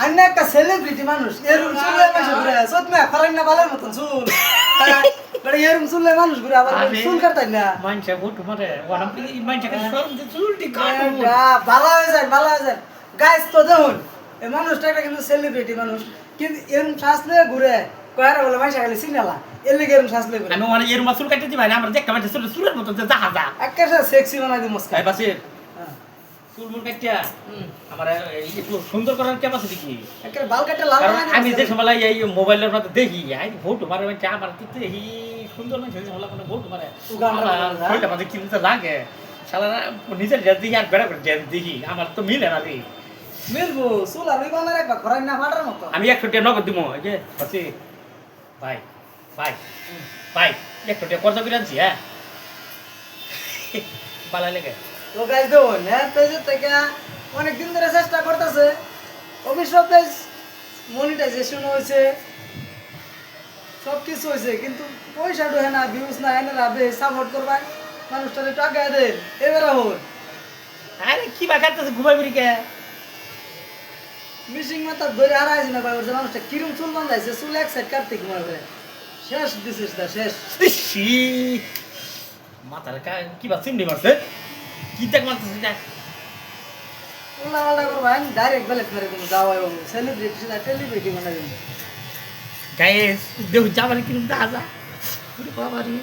আন্না একটা সেলিব্রিটি মানুষ এরকম চুলে মানুষ ঘুরে সত না ফরান না বালার মতন চুল বড় এরকম চুলে মানুষ ঘুরে আবার চুল কাটতাই না মানছে ফটো মারে ওরা মানছে সরম যে চুলটি কাটো ভালো হয়ে যায় গাইস তো দেখুন এই মানুষটা একটা কিন্তু সেলিব্রিটি মানুষ কিন্তু এরকম শাসলে ঘুরে কয়ারা বলে মাইশা খালি সিনালা এর লিগে এরকম শাসলে ঘুরে আমি মানে এর চুল কাটতে দিবাই না আমরা দেখতে পাচ্ছি চুলের মতো যে জাহাজা একটা সেক্সি বানাই দি মস্কা ভাই বাসির চুল মুল কাটিয়া আমার একটু সুন্দর করার ক্যাপাসিটি কি একটা বাল কাটা লাল কারণ বানাই আমি যে সময় এই মোবাইলের মধ্যে দেখি আই ফটো মারে মানে আমার কিন্তু এই সুন্দর না সেই সময় কোনো ফটো মারে ওইটা আমাদের কি লাগে শালা নিজের ড্রেস দেখি আর বেড়া করে ড্রেস দেখি আমার তো মিলে না রে মিলবো চুল আর ওই বানাই রাখবা করাই না ফাটার মতো আমি 100 টাকা নগদ দিমু এই যে বাসি ভাই ভাই ভাই 100 টাকা খরচ করে আনছি হ্যাঁ ভালো লাগে তো গাইস দেখুন হ্যাঁ পেজে থেকে অনেক দিন ধরে চেষ্টা করতেছে অবশ্য পেজ মনিটাইজেশন হয়েছে সব কিছু হয়েছে কিন্তু পয়সা ঢোকে না ভিউজ না এনে লাভে সাপোর্ট করবা মানুষটারে টাকা দেন এবারে হন আরে কি বাকাতেছে ঘুমাই বলি কে মিশিং মাথা ধরে হারাইছে না ভাই ওর যে মানুষটা কিরম চুল বান্ধাইছে চুল এক সাইড কাটতে ঘুমাবে শেষ দিছিস না শেষ সি মাথার কি বা চিমনি মারছে কি দেখ মারতেছে না উল্লা পাল্টা করবা ডাইরেক্ট বেলেট মেরে দেবো যাওয়াই বাবু সেলিব্রিটি না টেলিব্রিটি বানাই দেবো গাইস দেখ যাবার কিরম দাজা পুরো বাবারি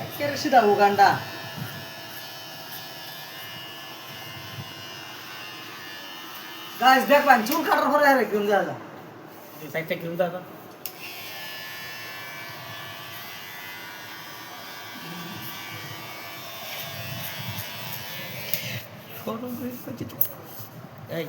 একেবারে সিধা উগান্ডা গাইস দেখবেন চুল কাটার পরে আর একদম যা যা এই সাইডটা কিরম দাজা এই